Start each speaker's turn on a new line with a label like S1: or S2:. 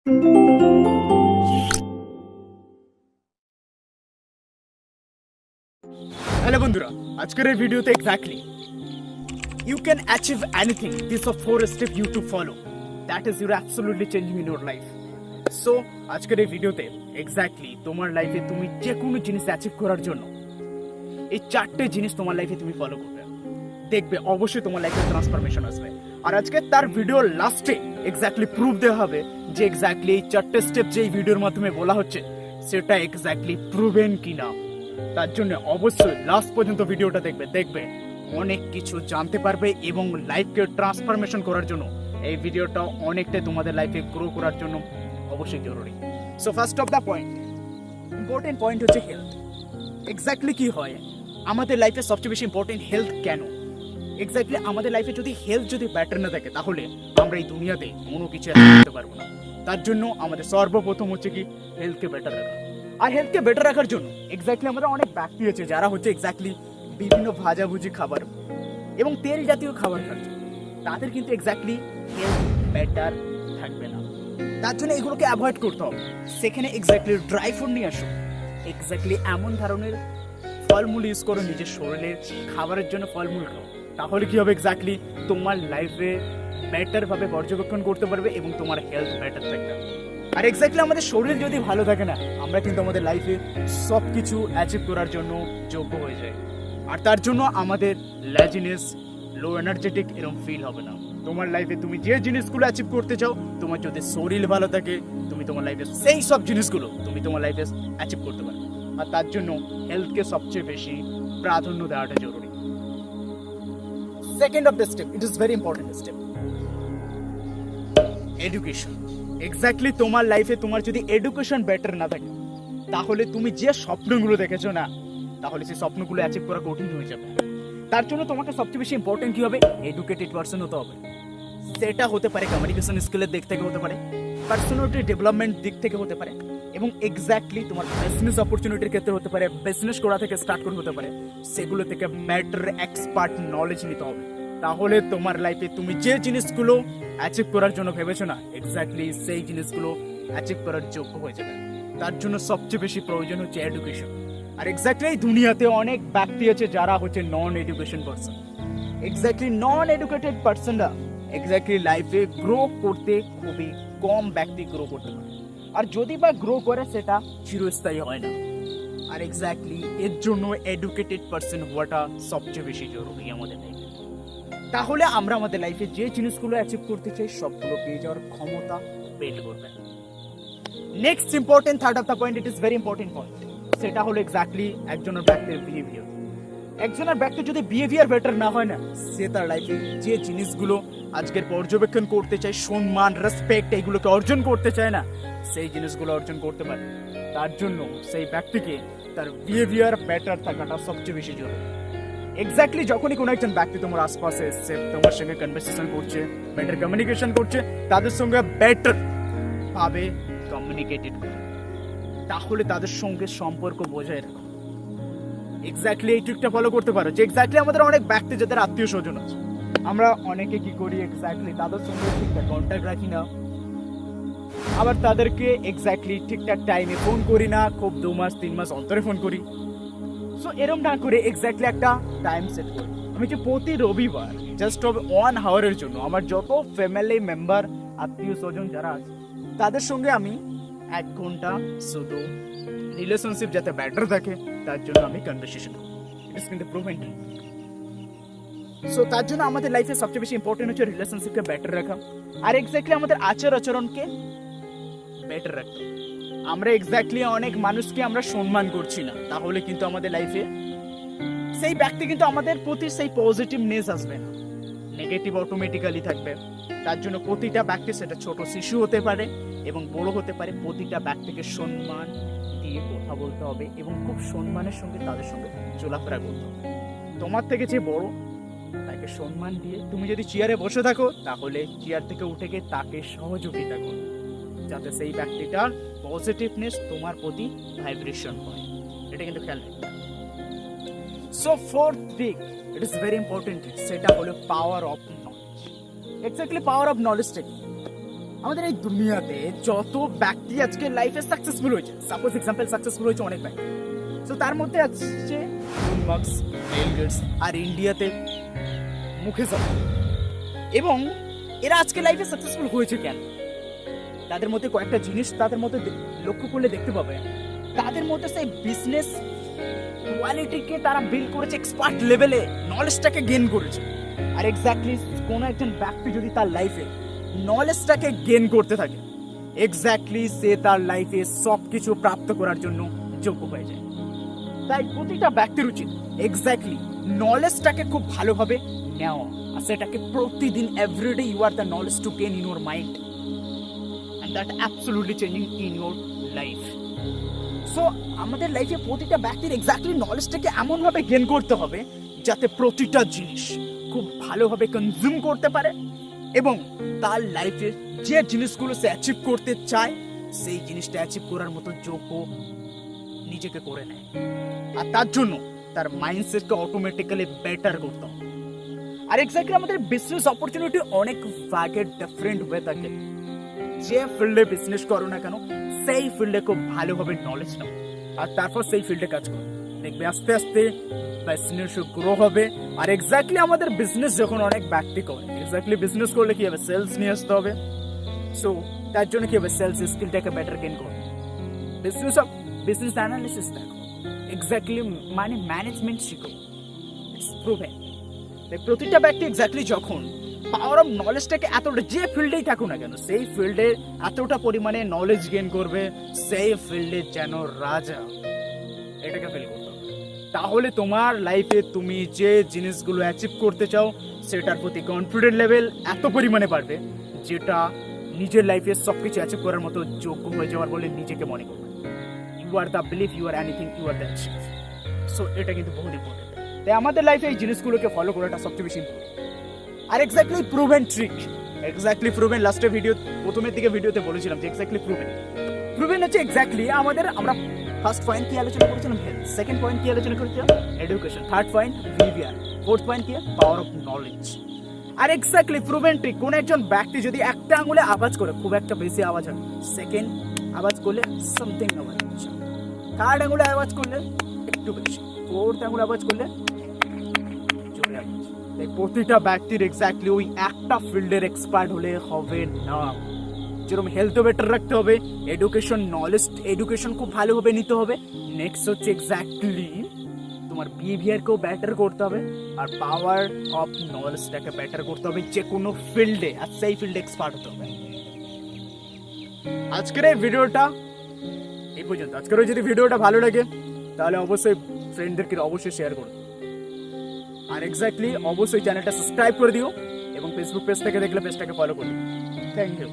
S1: Hello বন্ধুরা, আজকের এই ভিডিওতে exactly you can achieve anything. These are 4 steps you to follow. That is you're absolutely changing in your life. So আজকের এই ভিডিওতে এক্স্যাক্টলি তোমার লাইফে তুমি যে কোনো জিনিস অ্যাচিভ করার জন্য এই 4টে জিনিস তোমার লাইফে তুমি ফলো করবে, দেখবে অবশ্যই তোমার লাইফে ট্রান্সফরমেশন আসবে। আর আজকে তার ভিডিওর লাস্টে এক্স্যাক্টলি প্রুফ দেওয়া হবে যে এক্স্যাক্টলি এই 4টে স্টেপ যে এই ভিডিওর মাধ্যমে বলা হচ্ছে সেটা এক্স্যাক্টলি প্রুভেন কিনা। তার জন্য অবশ্যই লাস্ট পর্যন্ত ভিডিওটা দেখবে অনেক কিছু জানতে পারবে এবং লাইফকে ট্রান্সফরমেশন করার জন্য এই ভিডিওটা অনেকটাই তোমাদের লাইফে গ্রো করার জন্য অবশ্যই জরুরি। So first of the important point হচ্ছে হেলথ। এক্স্যাক্টলি কি হয় আমাদের লাইফে সবচেয়ে বেশি ইম্পর্টেন্ট হেলথ কেন? এক্স্যাক্টলি আমাদের লাইফে যদি হেলথ যদি ব্যাটার না থাকে তাহলে আমরা এই দুনিয়াতে কোনো কিছু করতে পারবো না। তার জন্য আমাদের সর্বপ্রথম হচ্ছে কি হেলথকে বেটার রাখা। আর হেলথকে বেটার রাখার জন্য এক্স্যাক্টলি আমাদের অনেক ব্যক্তি আছে যারা হচ্ছে এক্স্যাক্টলি বিভিন্ন ভাজাভুজি খাবার এবং তেল জাতীয় খাবার খাচ্ছে, তাদের কিন্তু এক্স্যাক্টলি হেলথ বেটার থাকবে না। তার জন্য এগুলোকে অ্যাভয়েড করতে হবে। সেখানে এক্স্যাক্টলি ড্রাই ফ্রুট নিয়ে আসো, এক্স্যাক্টলি এমন ধরনের ফলমূল ইউজ করো নিজের শরীরের খাবারের জন্য, ফলমূল খাও। তাহলে কি হবে এক্স্যাক্টলি তোমার লাইফে বেটারভাবে পর্যবেক্ষণ করতে পারবে এবং তোমার হেলথ বেটার থাকবে। আর এক্স্যাক্টলি আমাদের শরীর যদি ভালো থাকে না, আমরা কিন্তু আমাদের লাইফে সব কিছু অ্যাচিভ করার জন্য যোগ্য হয়ে যায়। আর তার জন্য আমাদের লেজিনেস, লো এনার্জেটিক এরকম ফিল হবে না। তোমার লাইফে তুমি যে জিনিসগুলো অ্যাচিভ করতে চাও, তোমার যদি শরীর ভালো থাকে তুমি তোমার লাইফে সেই সব জিনিসগুলো তুমি তোমার লাইফে অ্যাচিভ করতে পারবে। আর তার জন্য হেলথকে সবচেয়ে বেশি প্রাধান্য দেওয়াটা জরুরি। Second of the step, it is very important step, education. Exactly তোমার লাইফে তোমার যদি এডুকেশন বেটার না থাকে তাহলে তুমি যে স্বপ্নগুলো দেখেছো না, তাহলে সেই স্বপ্নগুলো অ্যাচিভ করা কঠিন হয়ে যাবে। তার জন্য তোমাকে সবচেয়ে বেশি ইম্পর্টেন্ট কি হবে? এডুকেটেড পারসন হতে হবে। সেটা হতে পারে কমিউনিকেশন স্কিলের দিক থেকে হতে পারে, পার্সোনালিটি ডেভেলপমেন্ট দিক থেকে হতে পারে, এবং এক্স্যাক্টলি তোমার বিজনেস অপরচুনিটির ক্ষেত্রে হতে পারে, বিজনেস করা থেকে স্টার্ট করে হতে পারে। সেগুলো থেকে ম্যাটার এক্সপার্ট নলেজ নিতে হবে। তাহলে তোমার লাইফে তুমি যে জিনিসগুলো অ্যাচিভ করার জন্য ভেবেছো না, এক্স্যাক্টলি সেই জিনিসগুলো অ্যাচিভ করার যোগ্য হয়ে যাবে। তার জন্য সবচেয়ে বেশি প্রয়োজন হচ্ছে এডুকেশন। আর এক্স্যাক্টলি এই দুনিয়াতে অনেক ব্যক্তি আছে যারা হচ্ছে নন education person. Exactly non educated পারসনরা exactly লাইফে গ্রো করতে খুবই কম ব্যক্তি গ্রো করতে পারে। আর যদি বা গ্রো করে সেটা চিরস্থায়ী হয় না। আর এক্স্যাক্টলি এর জন্য এডুকেটেড পারসন হওয়াটা সবচেয়ে বেশি জরুরি আমাদের লাইফে। তাহলে আমরা আমাদের লাইফে যে জিনিসগুলো অ্যাচিভ করতে চাই সবগুলো পেয়ে যাওয়ার ক্ষমতা বিল্ড করবে। Next important third of the point, it is very important point, সেটা হলো এক্স্যাক্টলি একজনের ব্যক্তির বিহেভিয়ার। একজনের ব্যক্তি যদি বিহেভিয়ার বেটার না হয় না, সে তার লাইফে যে জিনিসগুলো আজকের পর্যবেক্ষণ করতে চায়, সম্মান, রেসপেক্ট, এইগুলোকে অর্জন করতে চায় না, সেই জিনিসগুলো অর্জন করতে পারে। তার জন্য সেই ব্যক্তিকে তার বিহেভিয়ার বেটার থাকাটা সবচেয়ে বেশি জরুরি। এক্স্যাক্টলি যখনই কোনো একজন ব্যক্তি তোমার আশপাশে এসছে, তোমার সঙ্গে কনভারসেশন করছে, বেটার কমিউনিকেশন করছে, তাদের সঙ্গে বেটার ভাবে কমিউনিকেটেড করো, তাহলে তাদের সঙ্গে সম্পর্ক বজায় রাখো। এক্স্যাক্টলি এই ট্রিকটা ফলো করতে পারো যে এক্স্যাক্টলি আমাদের অনেক ব্যক্তি যাদের আত্মীয় স্বজন আছে, আমরা অনেকে কি করি এক্স্যাক্টলি তাদের সঙ্গে ঠিকঠাক কন্ট্যাক্ট রাখি না, আবার তাদেরকে এক্স্যাক্টলি ঠিকঠাক টাইমে ফোন করি না, খুব 2 মাস 3 মাস অন্তরে ফোন করি। সো এরম না করে এক্স্যাক্টলি একটা টাইম সেট করি, আমি যে প্রতি রবিবার জাস্ট 1 আওয়ারের জন্য আমার যত ফ্যামিলি মেম্বার, আত্মীয় স্বজন যারা আছে তাদের সঙ্গে আমি 1 ঘন্টা শুধু রিলেশনশিপ যাতে বেটার থাকে তার জন্য আমি কনভারসেশন করি। ইট ইজ কিন্তু প্রুভেন। সো তার জন্য আমাদের লাইফে সবচেয়ে বেশি ইম্পর্টেন্ট হচ্ছে রিলেশনশিপকে বেটার রাখা। আর এক্স্যাক্টলি আমাদের আচরণকে বেটার রাখতে। আমরা এক্স্যাক্টলি অনেক মানুষকে আমরা সম্মান করছি না, তাহলে কিন্তু আমাদের লাইফে সেই ব্যক্তি কিন্তু আমাদের প্রতি সেই পজিটিভনেস আসবে না, নেগেটিভ অটোমেটিক্যালি থাকবে। তার জন্য প্রতিটা ব্যক্তি, সেটা ছোট শিশু হতে পারে এবং বড় হতে পারে, প্রতিটা ব্যক্তিকে সম্মান দিয়ে কথা বলতে হবে এবং খুব সম্মানের সঙ্গে তাদের সঙ্গে চলাফেরা করতে হবে। তোমার থেকে যে বড় তাকে সম্মান দিয়ে, তুমি যদি চেয়ারে বসে থাকো তাহলে চেয়ার থেকে উঠে গিয়ে তাকে সহযোগিতা করো, যাতে সেই ব্যক্তিটার পজিটিভনেস তোমার প্রতি ভাইব্রেশন হয়। এটা কিন্তু খেয়াল রাখবে। So fourth thing, it is very important, সেটা হলো power of knowledge. Exactly power of নলেজটা কি? আমাদের এই দুনিয়াতে যত ব্যক্তি আজকে লাইফে সাকসেসফুল হয়েছে, সাপোজ এক্সাম্পল সাকসেসফুল হয়েছে অনেক ব্যক্তি, তো তার মধ্যে আছে মার্কস, বিল গেটস, আর ইন্ডিয়াতে মুকেশ আম্বানি। এবং এরা আজকে লাইফে সাকসেসফুল হয়েছে কেন? তাদের মধ্যে কয়েকটা জিনিস তাদের মধ্যে লক্ষ্য করলে দেখতে পাবে, তাদের মধ্যে সেই বিজনেস কোয়ালিটিকে তারা বিল্ড করেছে, এক্সপার্ট লেভেলে নলেজটাকে গেইন করেছে। আর এক্স্যাক্টলি কোন একজন ব্যক্তি যদি তার লাইফে নলেজটাকে গেইন করতে থাকে, এক্স্যাক্টলি সে তার লাইফে সব কিছু প্রাপ্ত করার জন্য যোগ্য হয়ে যায়। তাই প্রতিটা ব্যক্তির উচিত এক্স্যাক্টলি নলেজটাকে খুব ভালোভাবে নেওয়া, আর সেটাকে প্রতিদিন everyday you are the knowledge to gain in your mind, and that absolutely changing in your life. So আমাদের লাইফে প্রতিটা ব্যক্তির এক্স্যাক্টলি নলেজটাকে এমনভাবে গেইন করতে হবে যাতে প্রতিটা জিনিস খুব ভালোভাবে কনজিউম করতে পারে এবং তার লাইফে যে জিনিসগুলো সে অ্যাচিভ করতে চায় সেই জিনিসটা অ্যাচিভ করার মতো যোগ্য নিজেকে করে নেয়। আর তার জন্য তার মাইন্ডসেটকে অটোমেটিক্যালি বেটার করতে হবে। আর এক্স্যাক্টলি আমাদের বিজনেস অপরচুনিটি অনেক ভাগে ডিফারেন্ট হয়ে থাকে। যে ফিল্ডে বিজনেস করো না কেন সেই ফিল্ডে খুব ভালোভাবে নলেজ নাও আর তারপর সেই ফিল্ডে কাজ করো, দেখবে আস্তে আস্তে বিজনেস গ্রো হবে। আর এক্স্যাক্টলি আমাদের বিজনেস যখন অনেক ব্যক্তি করে, এক্স্যাক্টলি বিজনেস করলে কি হবে, সেলস নিয়ে আসতে হবে। সো তার জন্য কি হবে, সেলস স্কিলটাকে বেটার গেইন করো। বিজনেস অ্যানালিসিস দেখো, এক্স্যাক্টলি মানে ম্যানেজমেন্ট শিখো, ইটস প্রুভেন। প্রতিটা ব্যক্তি এক্স্যাক্টলি যখন পাওয়ার অফ নলেজটাকে এতটা, যে ফিল্ডেই থাকুক না কেন সেই ফিল্ডে এতটা পরিমাণে নলেজ গেইন করবে, সেই ফিল্ডে যেন রাজা, এটাকে ফিল করতে হবে। তাহলে তোমার লাইফে তুমি যে জিনিসগুলো অ্যাচিভ করতে চাও সেটার প্রতি কনফিডেন্ট লেভেল এত পরিমাণে বাড়বে যেটা নিজের লাইফে সব কিছু অ্যাচিভ করার মতো যোগ্য হয়ে যাওয়ার বলে নিজেকে মনে করবে। You are the believe, you are anything, you are the achieve. So এটা কিন্তু বহুত ইম্পর্টেন্ট। তাই আমাদের লাইফে এই জিনিসগুলোকে ফলো করাটা সবচেয়ে বেশি ইম্পর্টেন্ট। আর exactly proven trick, exactly proven, লাস্টের প্রথমের দিকে ভিডিওতে বলেছিলাম যে এক্স্যাক্টলি প্রুভেন হচ্ছে এক্স্যাক্টলি আমাদের, আমরা ফার্স্ট পয়েন্ট কি আলোচনা করেছিলাম, হেলথ। সেকেন্ড পয়েন্ট কি আলোচনা করেছিলাম, education. Third point behaviour. Fourth point কি, পাওয়ার অফ নলেজ। আর এক্স্যাক্টলি প্রুভেন ট্রিক, কোন একজন ব্যক্তি যদি একটা আঙুলে আওয়াজ করে খুব একটা বেশি আওয়াজ হয়, সেকেন্ড আওয়াজ করলে সামথিং আওয়াজ হচ্ছে, থার্ড আঙুলে আওয়াজ করলে একটু বেশি, ফোর্থ আঙুলে আওয়াজ করলে জোরে আওয়াজ। তাই প্রতিটা ব্যক্তির এক্স্যাক্টলি ওই একটা ফিল্ডের এক্সপার্ট হলে হবে না। যেরকম হেলথও বেটার রাখতে হবে, এডুকেশন নলেজ, এডুকেশন খুব ভালোভাবে নিতে হবে। নেক্সট হচ্ছে এক্স্যাক্টলি তোমার বিহেভিয়ারকেও বেটার করতে হবে, আর পাওয়ার অফ নলেজটাকে বেটার করতে হবে যে কোনো ফিল্ডে, আর সেই ফিল্ডে এক্সপার্ট হতে হবে। আজকের এই ভিডিওটা এই পর্যন্ত। আজকের যদি ভিডিওটা ভালো লাগে তাহলে অবশ্যই ফ্রেন্ডদেরকে অবশ্যই শেয়ার করো, আর এক্স্যাক্টলি অবশ্যই চ্যানেলটা সাবস্ক্রাইব করে দিও এবং ফেসবুক পেজ থেকে দেখলে পেজটাকে ফলো করে দিও। Thank you.